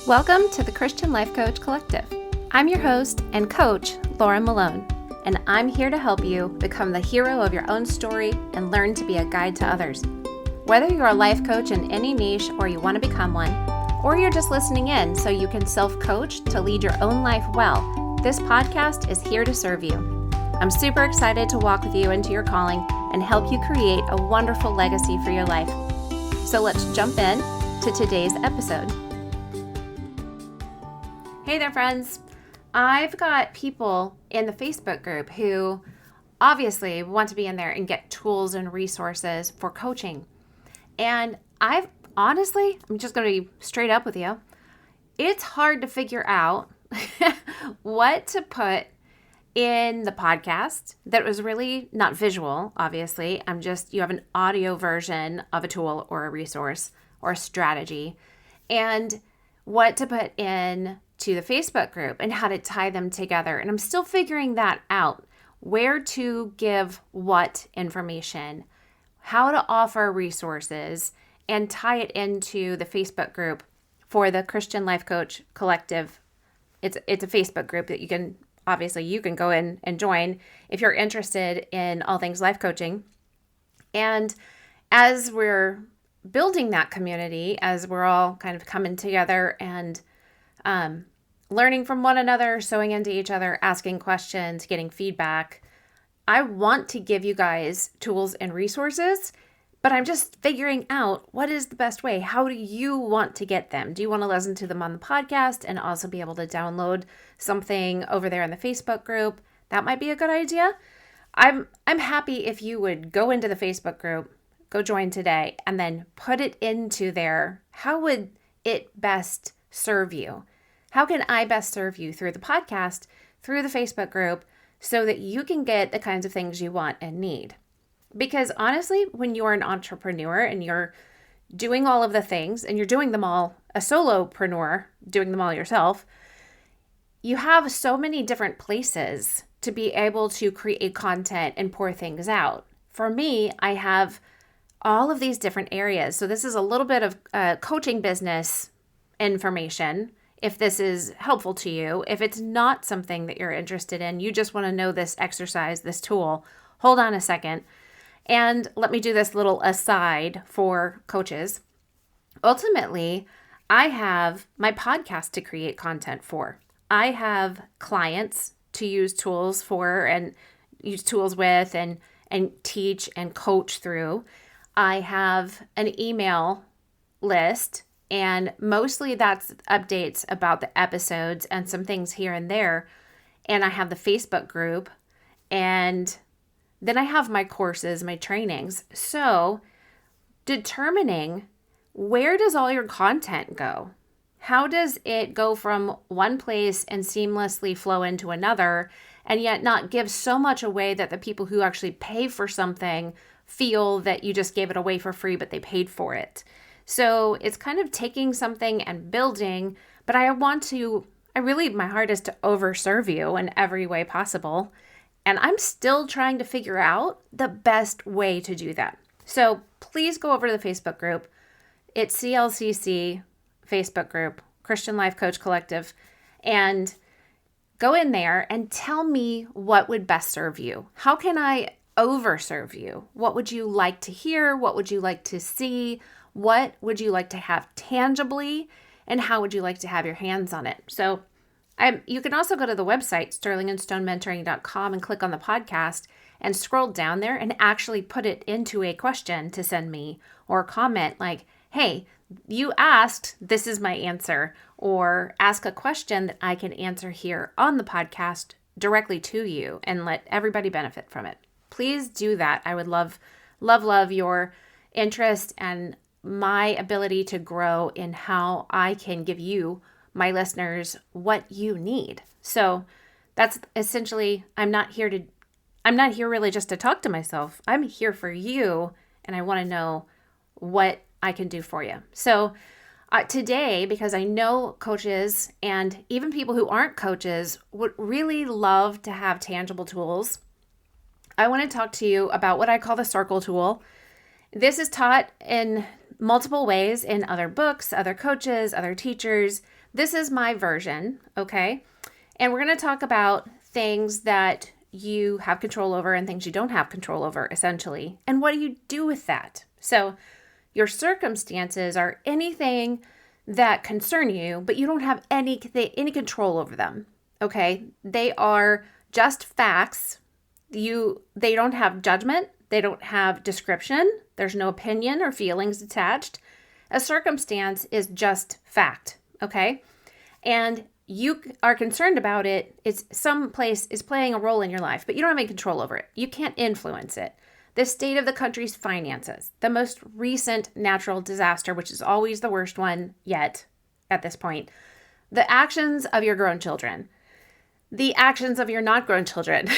Welcome to the Christian Life Coach Collective. I'm your host and coach, Laura Malone, and I'm here to help you become the hero of your own story and learn to be a guide to others. Whether you're a life coach in any niche or you want to become one, or you're just listening in so you can self-coach to lead your own life well, this podcast is here to serve you. I'm super excited to walk with you into your calling and help you create a wonderful legacy for your life. So let's jump in to today's episode. Hey there, friends. I've got people in the Facebook group who obviously want to be in there and get tools and resources for coaching. And I'm just going to be straight up with you. It's hard to figure out what to put in the podcast that was really not visual, obviously. You have an audio version of a tool or a resource or a strategy, and what to put in to the Facebook group and how to tie them together. And I'm still figuring that out, where to give what information, how to offer resources, and tie it into the Facebook group for the Christian Life Coach Collective. It's a Facebook group that you can go in and join if you're interested in all things life coaching. And as we're building that community, as we're all kind of coming together and learning from one another, sewing into each other, asking questions, getting feedback, I want to give you guys tools and resources, but I'm just figuring out what is the best way. How do you want to get them? Do you want to listen to them on the podcast and also be able to download something over there in the Facebook group? That might be a good idea. I'm happy if you would go into the Facebook group, go join today, and then put it into there. How would it best serve you? How can I best serve you through the podcast, through the Facebook group, so that you can get the kinds of things you want and need? Because honestly, when you're an entrepreneur and you're doing all of the things and you're doing them all, a solopreneur, doing them all yourself, you have so many different places to be able to create content and pour things out. For me, I have all of these different areas. So this is a little bit of coaching business information. If this is helpful to you, if it's not something that you're interested in, you just want to know this exercise, this tool, hold on a second. And let me do this little aside for coaches. Ultimately, I have my podcast to create content for. I have clients to use tools for and use tools with and teach and coach through. I have an email list, and mostly that's updates about the episodes and some things here and there. And I have the Facebook group, and then I have my courses, my trainings. So determining where does all your content go? How does it go from one place and seamlessly flow into another, and yet not give so much away that the people who actually pay for something feel that you just gave it away for free, but they paid for it? So it's kind of taking something and building, but my heart is to overserve you in every way possible. And I'm still trying to figure out the best way to do that. So please go over to the Facebook group. It's CLCC Facebook group, Christian Life Coach Collective, and go in there and tell me what would best serve you. How can I overserve you? What would you like to hear? What would you like to see? What would you like to have tangibly? And how would you like to have your hands on it? So you can also go to the website, sterlingandstonementoring.com, and click on the podcast and scroll down there and actually put it into a question to send me, or comment like, hey, you asked, this is my answer, or ask a question that I can answer here on the podcast directly to you and let everybody benefit from it. Please do that. I would love your interest and my ability to grow in how I can give you, my listeners, what you need. So that's essentially, I'm not here really just to talk to myself. I'm here for you, and I want to know what I can do for you. So today, because I know coaches and even people who aren't coaches would really love to have tangible tools, I want to talk to you about what I call the circle tool. This is taught in multiple ways in other books, other coaches, other teachers. This is my version, okay? And we're going to talk about things that you have control over and things you don't have control over, essentially. And what do you do with that? So your circumstances are anything that concern you, but you don't have any control over them, okay? They are just facts. They don't have judgment. They don't have description. There's no opinion or feelings attached. A circumstance is just fact, okay? And you are concerned about it. It's some place is playing a role in your life, but you don't have any control over it. You can't influence it. The state of the country's finances, the most recent natural disaster, which is always the worst one yet at this point, the actions of your grown children, the actions of your not grown children.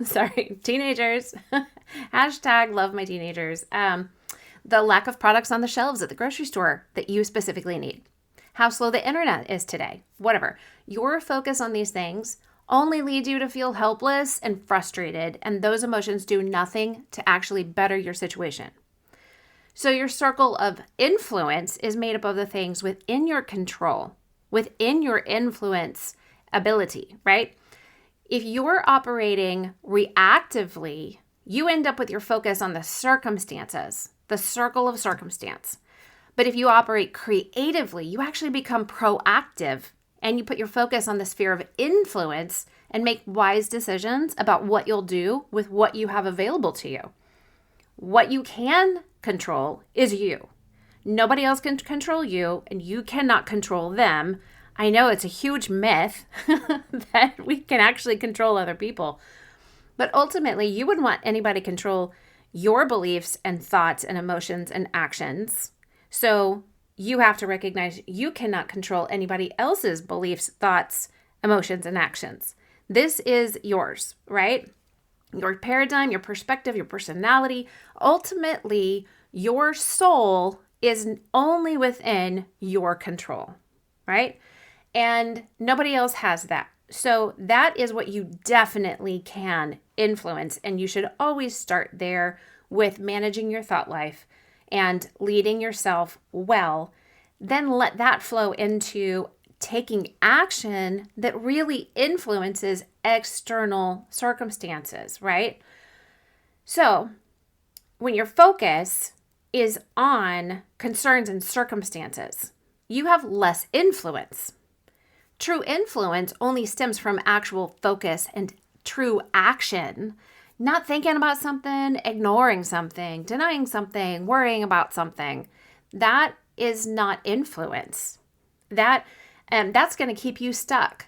Sorry, teenagers. Hashtag love my teenagers. The lack of products on the shelves at the grocery store that you specifically need. How slow the internet is today, whatever. Your focus on these things only leads you to feel helpless and frustrated, and those emotions do nothing to actually better your situation. So your circle of influence is made up of the things within your control, within your influence ability, right? If you're operating reactively, you end up with your focus on the circumstances, the circle of circumstance. But if you operate creatively, you actually become proactive and you put your focus on the sphere of influence and make wise decisions about what you'll do with what you have available to you. What you can control is you. Nobody else can control you, and you cannot control them. I know it's a huge myth that we can actually control other people, but ultimately you wouldn't want anybody to control your beliefs and thoughts and emotions and actions. So you have to recognize you cannot control anybody else's beliefs, thoughts, emotions, and actions. This is yours, right? Your paradigm, your perspective, your personality. Ultimately, your soul is only within your control, right? And nobody else has that. So that is what you definitely can influence. And you should always start there with managing your thought life and leading yourself well. Then let that flow into taking action that really influences external circumstances, right? So when your focus is on concerns and circumstances, you have less influence. True influence only stems from actual focus and true action, not thinking about something, ignoring something, denying something, worrying about something. That is not influence. That's going to keep you stuck.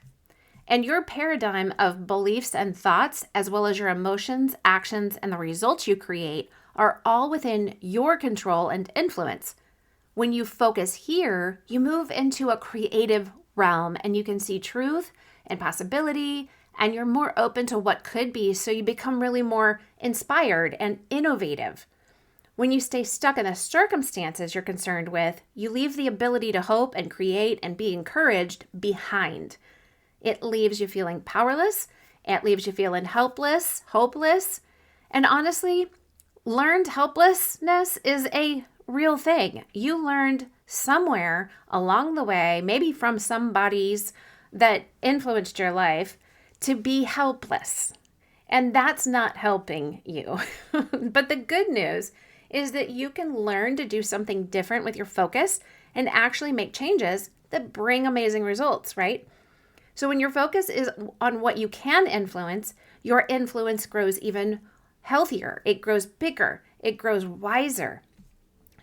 And your paradigm of beliefs and thoughts, as well as your emotions, actions, and the results you create, are all within your control and influence. When you focus here, you move into a creative realm and you can see truth and possibility, and you're more open to what could be, so you become really more inspired and innovative. When you stay stuck in the circumstances you're concerned with, you leave the ability to hope and create and be encouraged behind. It leaves you feeling powerless. It leaves you feeling helpless, hopeless. And honestly, learned helplessness is a real thing. You learned somewhere along the way, maybe from somebody's that influenced your life, to be helpless. And that's not helping you. But the good news is that you can learn to do something different with your focus and actually make changes that bring amazing results, right? So when your focus is on what you can influence, your influence grows even healthier. It grows bigger. It grows wiser.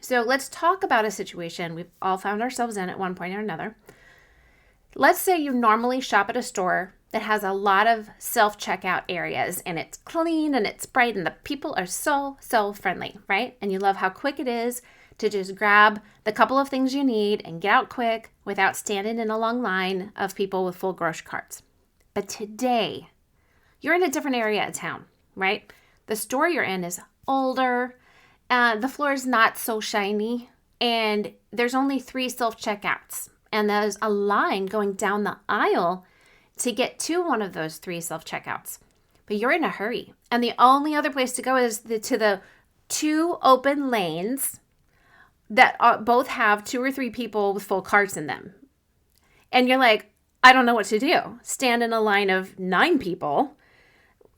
So let's talk about a situation we've all found ourselves in at one point or another. Let's say you normally shop at a store that has a lot of self-checkout areas, and it's clean and it's bright and the people are so friendly, right? And you love how quick it is to just grab the couple of things you need and get out quick without standing in a long line of people with full grocery carts. But today, you're in a different area of town, right? The store you're in is older, the floor is not so shiny, and there's only 3 self-checkouts. And there's a line going down the aisle to get to one of those 3 self-checkouts. But you're in a hurry. And the only other place to go is to the 2 open lanes that both have 2 or 3 people with full carts in them. And you're like, I don't know what to do. Stand in a line of 9 people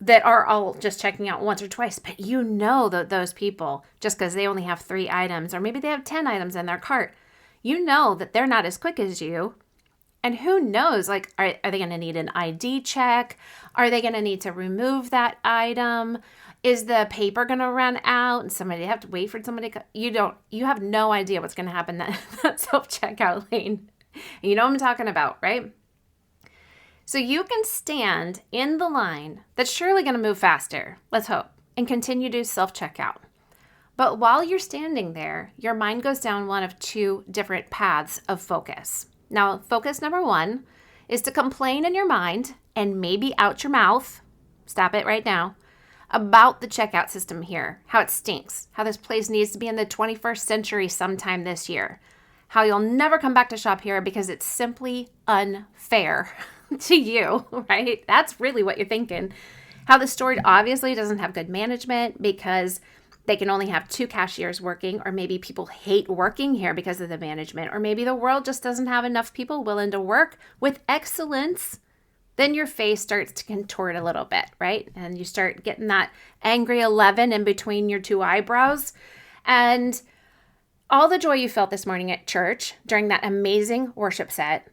that are all just checking out once or twice. But you know that those people, just because they only have 3 items, or maybe they have 10 items in their cart, you know that they're not as quick as you. And who knows, like, are they going to need an ID check? Are they going to need to remove that item? Is the paper going to run out and somebody have to wait for somebody to you have no idea what's going to happen in that self-checkout lane. You know what I'm talking about, right? So you can stand in the line that's surely going to move faster, let's hope, and continue to self-checkout. But while you're standing there, your mind goes down one of 2 different paths of focus. Now, focus number 1 is to complain in your mind and maybe out your mouth, stop it right now, about the checkout system here, how it stinks, how this place needs to be in the 21st century sometime this year, how you'll never come back to shop here because it's simply unfair to you, right? That's really what you're thinking. How the store obviously doesn't have good management because they can only have 2 cashiers working, or maybe people hate working here because of the management, or maybe the world just doesn't have enough people willing to work with excellence. Then your face starts to contort a little bit, right? And you start getting that angry 11 in between your 2 eyebrows. And all the joy you felt this morning at church during that amazing worship set,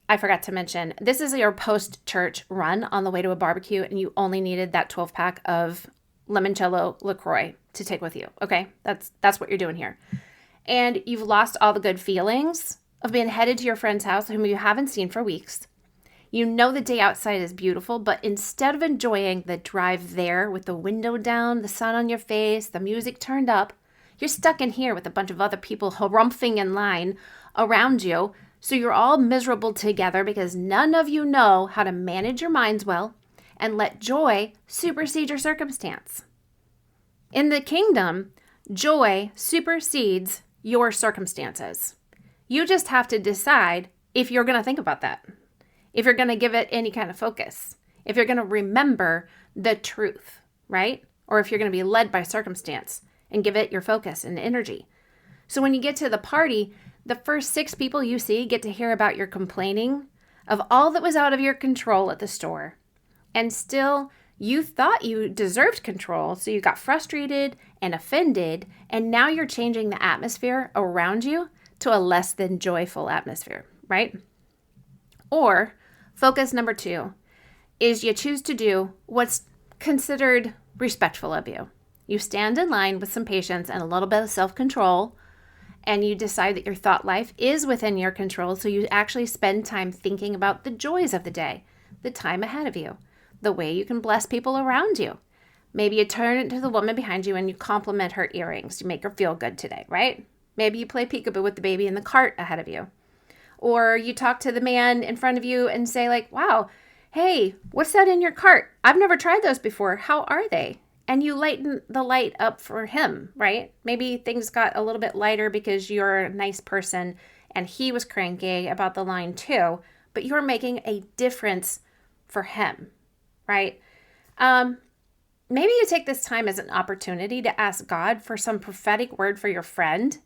I forgot to mention, this is your post-church run on the way to a barbecue, and you only needed that 12-pack of limoncello LaCroix to take with you, okay? That's what you're doing here. And you've lost all the good feelings of being headed to your friend's house whom you haven't seen for weeks. You know the day outside is beautiful, but instead of enjoying the drive there with the window down, the sun on your face, the music turned up, you're stuck in here with a bunch of other people harumphing in line around you. So you're all miserable together because none of you know how to manage your minds well and let joy supersede your circumstance. In the kingdom, joy supersedes your circumstances. You just have to decide if you're going to think about that, if you're going to give it any kind of focus, if you're going to remember the truth, right? Or if you're going to be led by circumstance and give it your focus and energy. So when you get to the party, the first 6 people you see get to hear about your complaining of all that was out of your control at the store. And still, you thought you deserved control, so you got frustrated and offended, and now you're changing the atmosphere around you to a less than joyful atmosphere, right? Or focus number 2 is you choose to do what's considered respectful of you. You stand in line with some patience and a little bit of self-control, and you decide that your thought life is within your control, so you actually spend time thinking about the joys of the day, the time ahead of you, the way you can bless people around you. Maybe you turn to the woman behind you and you compliment her earrings. You make her feel good today, right? Maybe you play peekaboo with the baby in the cart ahead of you. Or you talk to the man in front of you and say like, wow, hey, what's that in your cart? I've never tried those before. How are they? And you lighten the light up for him, right? Maybe things got a little bit lighter because you're a nice person and he was cranky about the line too, but you're making a difference for him, right? Maybe you take this time as an opportunity to ask God for some prophetic word for your friend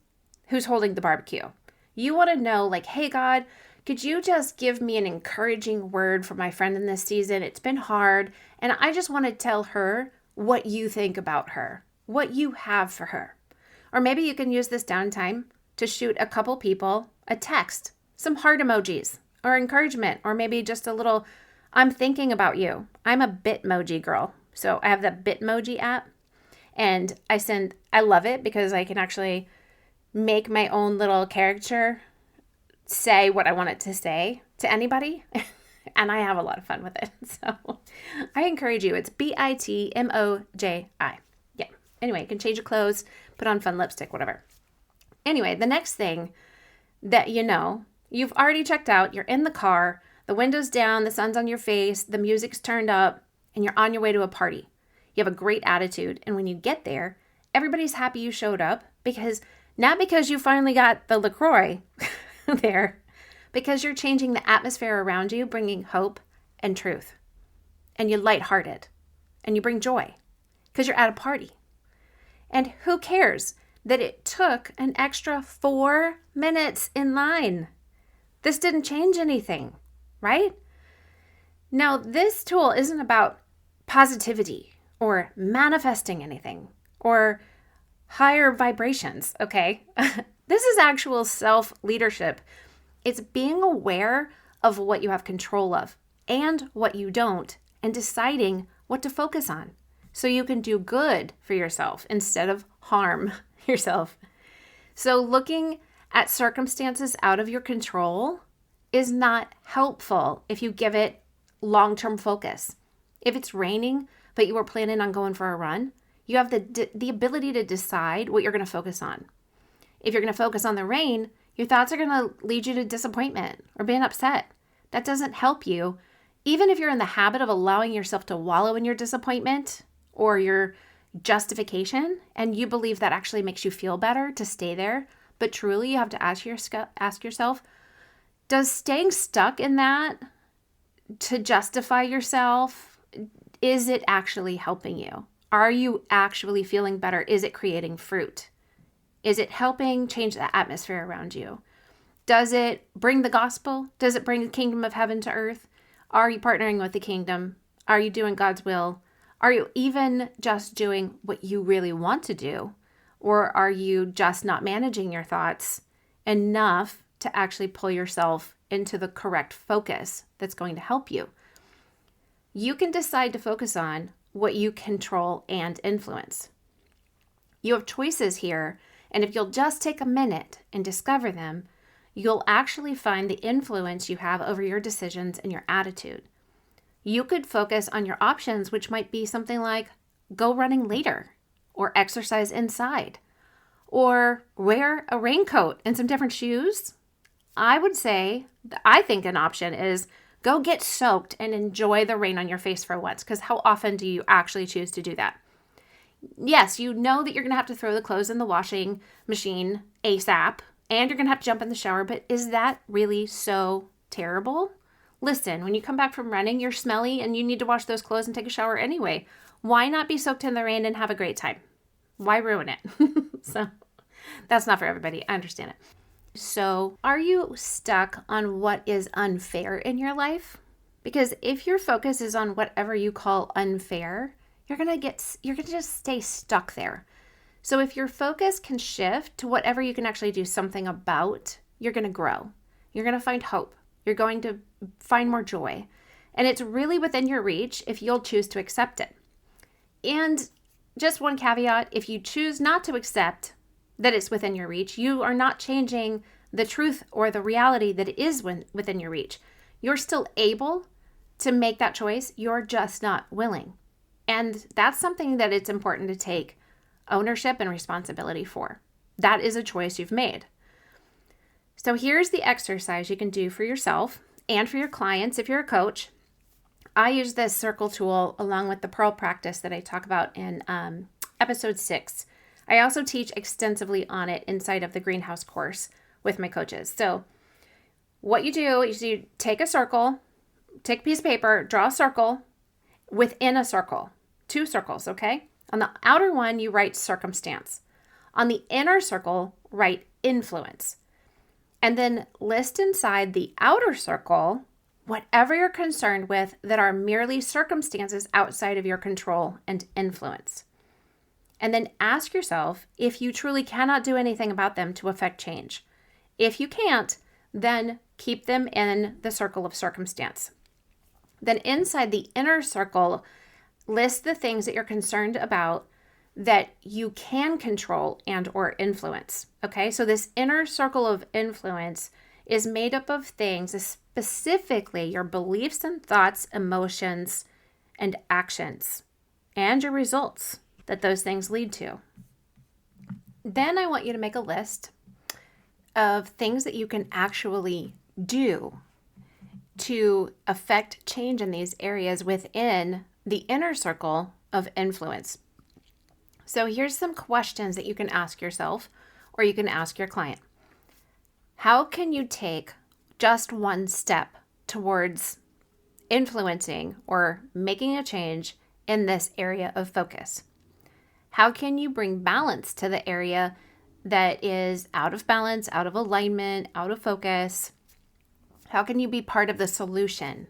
who's holding the barbecue. You want to know like, hey, God, could you just give me an encouraging word for my friend in this season? It's been hard, and I just want to tell her what you think about her, what you have for her. Or maybe you can use this downtime to shoot a couple people a text, some heart emojis or encouragement, or maybe just a little, I'm thinking about you. I'm a Bitmoji girl. So I have the Bitmoji app, and I love it because I can actually make my own little character say what I want it to say to anybody. And I have a lot of fun with it. So I encourage you. It's Bitmoji. Yeah. Anyway, you can change your clothes, put on fun lipstick, whatever. Anyway, the next thing that you know, you've already checked out. You're in the car. The window's down. The sun's on your face. The music's turned up. And you're on your way to a party. You have a great attitude. And when you get there, everybody's happy you showed up not because you finally got the LaCroix there, because you're changing the atmosphere around you, bringing hope and truth. And you're lighthearted. And you bring joy because you're at a party. And who cares? that it took an extra 4 minutes in line. This didn't change anything, right? Now, this tool isn't about positivity or manifesting anything or higher vibrations, okay? This is actual self-leadership. It's being aware of what you have control of and what you don't, and deciding what to focus on so you can do good for yourself instead of harm yourself. So looking at circumstances out of your control is not helpful if you give it long-term focus. If it's raining, but you were planning on going for a run, you have the ability to decide what you're going to focus on. If you're going to focus on the rain, your thoughts are going to lead you to disappointment or being upset. That doesn't help you. Even if you're in the habit of allowing yourself to wallow in your disappointment or your justification, and you believe that actually makes you feel better to stay there, but truly you have to ask yourself, does staying stuck in that to justify yourself, is it actually helping you? Are you actually feeling better? Is it creating fruit? Is it helping change the atmosphere around you? Does it bring the gospel? Does it bring the kingdom of heaven to earth? Are you partnering with the kingdom? Are you doing God's will? Are you even just doing what you really want to do? Or are you just not managing your thoughts enough to actually pull yourself into the correct focus that's going to help you? You can decide to focus on what you control and influence. You have choices here, and if you'll just take a minute and discover them, you'll actually find the influence you have over your decisions and your attitude. You could focus on your options, which might be something like go running later, or exercise inside, or wear a raincoat and some different shoes. I think an option is go get soaked and enjoy the rain on your face for once, because how often do you actually choose to do that? Yes, you know that you're going to have to throw the clothes in the washing machine ASAP, and you're going to have to jump in the shower, but is that really so terrible? Listen, when you come back from running, you're smelly and you need to wash those clothes and take a shower anyway. Why not be soaked in the rain and have a great time? Why ruin it? So that's not for everybody. I understand it. So are you stuck on what is unfair in your life? Because if your focus is on whatever you call unfair, you're going to just stay stuck there. So if your focus can shift to whatever you can actually do something about, you're going to grow. You're going to find hope. You're going to find more joy. And it's really within your reach if you'll choose to accept it. And just one caveat, if you choose not to accept that it's within your reach, you are not changing the truth or the reality that it is within your reach. You're still able to make that choice. You're just not willing. And that's something that it's important to take ownership and responsibility for. That is a choice you've made. So here's the exercise you can do for yourself and for your clients if you're a coach. I use this circle tool along with the Pearl practice that I talk about in episode 6. I also teach extensively on it inside of the Greenhouse course with my coaches. So what you do is you take a circle, take a piece of paper, draw a circle within a circle, 2 circles, okay? On the outer one, you write circumstance. On the inner circle, write influence. And then list inside the outer circle whatever you're concerned with that are merely circumstances outside of your control and influence. And then ask yourself if you truly cannot do anything about them to affect change. If you can't, then keep them in the circle of circumstance. Then inside the inner circle, list the things that you're concerned about that you can control and or influence. Okay, so this inner circle of influence is made up of things, specifically your beliefs and thoughts, emotions, and actions, and your results that those things lead to. Then I want you to make a list of things that you can actually do to affect change in these areas within the inner circle of influence. So here's some questions that you can ask yourself or you can ask your client. How can you take just one step towards influencing or making a change in this area of focus? How can you bring balance to the area that is out of balance, out of alignment, out of focus? How can you be part of the solution?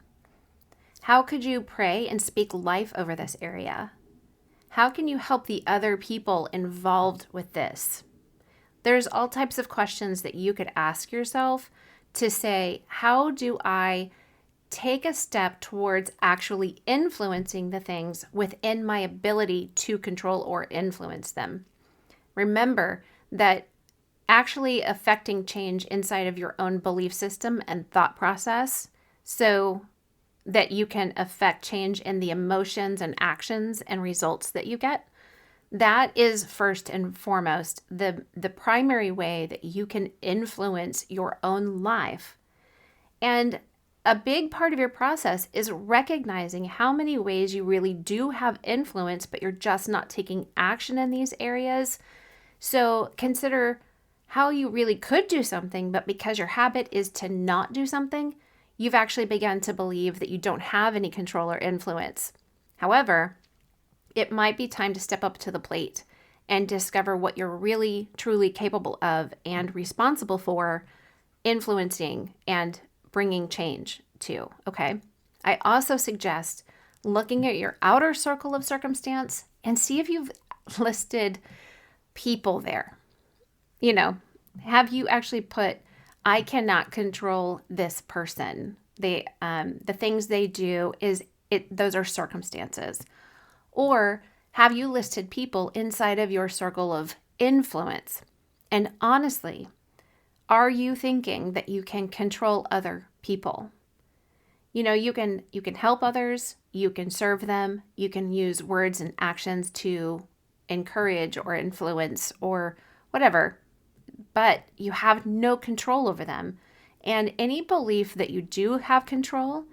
How could you pray and speak life over this area? How can you help the other people involved with this? There's all types of questions that you could ask yourself to say, how do I take a step towards actually influencing the things within my ability to control or influence them? Remember that actually affecting change inside of your own belief system and thought process so that you can affect change in the emotions and actions and results that you get. That is first and foremost the primary way that you can influence your own life. And a big part of your process is recognizing how many ways you really do have influence, but you're just not taking action in these areas. So consider how you really could do something, but because your habit is to not do something, you've actually begun to believe that you don't have any control or influence. However, it might be time to step up to the plate and discover what you're really, truly capable of and responsible for influencing and bringing change to, okay? I also suggest looking at your outer circle of circumstance and see if you've listed people there. Have you actually put, I cannot control this person. The things they do those are circumstances. Or have you listed people inside of your circle of influence? And honestly, are you thinking that you can control other people? You can help others, you can serve them, you can use words and actions to encourage or influence or whatever, but you have no control over them. And any belief that you do have control,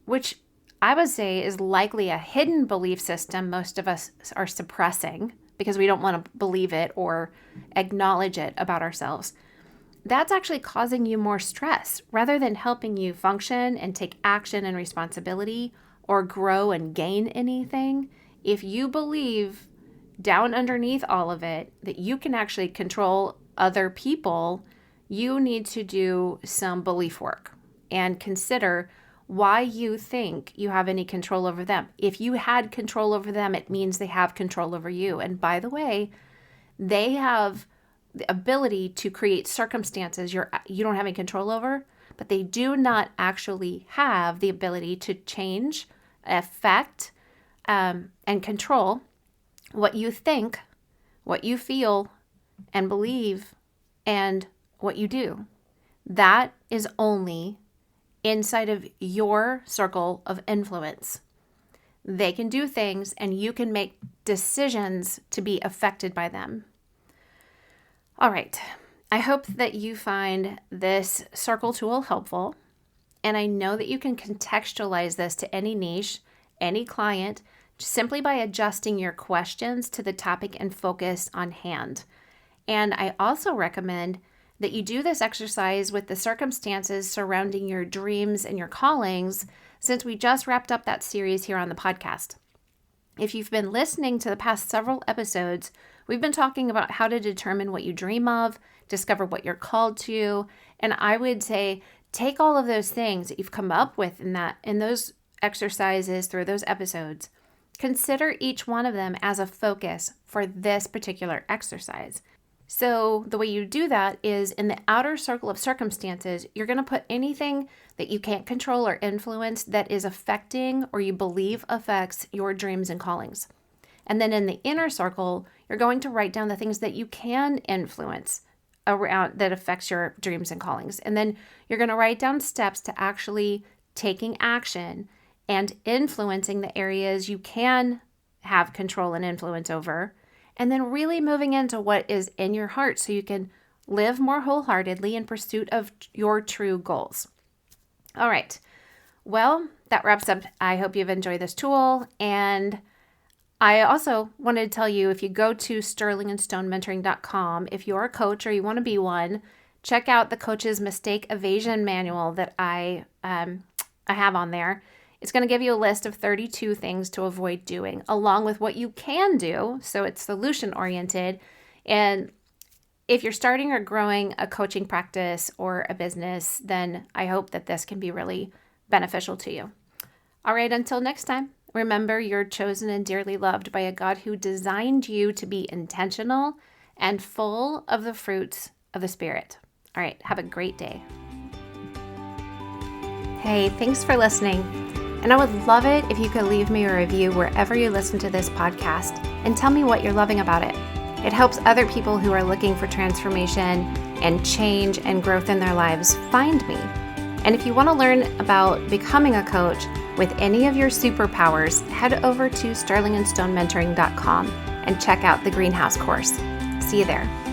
which I would say is likely a hidden belief system most of us are suppressing because we don't want to believe it or acknowledge it about ourselves, that's actually causing you more stress rather than helping you function and take action and responsibility or grow and gain anything. If you believe down underneath all of it that you can actually control other people, you need to do some belief work and consider why you think you have any control over them. If you had control over them, it means they have control over you. And by the way, they have the ability to create circumstances you don't have any control over, but they do not actually have the ability to change, affect, and control what you think, what you feel, and believe, and what you do. That is only inside of your circle of influence. They can do things and you can make decisions to be affected by them. All right. I hope that you find this circle tool helpful. And I know that you can contextualize this to any niche, any client, simply by adjusting your questions to the topic and focus on hand. And I also recommend that you do this exercise with the circumstances surrounding your dreams and your callings, since we just wrapped up that series here on the podcast. If you've been listening to the past several episodes, we've been talking about how to determine what you dream of, discover what you're called to, and I would say take all of those things that you've come up with in those exercises through those episodes. Consider each one of them as a focus for this particular exercise. So the way you do that is in the outer circle of circumstances, you're going to put anything that you can't control or influence that is affecting or you believe affects your dreams and callings. And then in the inner circle, you're going to write down the things that you can influence around that affects your dreams and callings. And then you're going to write down steps to actually taking action and influencing the areas you can have control and influence over. And then really moving into what is in your heart so you can live more wholeheartedly in pursuit of your true goals. All right. Well, that wraps up. I hope you've enjoyed this tool. And I also wanted to tell you, if you go to sterlingandstonementoring.com, if you're a coach or you want to be one, check out the Coach's Mistake Evasion Manual that I have on there. It's going to give you a list of 32 things to avoid doing, along with what you can do. So it's solution oriented. And if you're starting or growing a coaching practice or a business, then I hope that this can be really beneficial to you. All right, until next time, remember you're chosen and dearly loved by a God who designed you to be intentional and full of the fruits of the Spirit. All right, have a great day. Hey, thanks for listening. And I would love it if you could leave me a review wherever you listen to this podcast and tell me what you're loving about it. It helps other people who are looking for transformation and change and growth in their lives find me. And if you want to learn about becoming a coach with any of your superpowers, head over to sterlingandstonementoring.com and check out the Greenhouse course. See you there.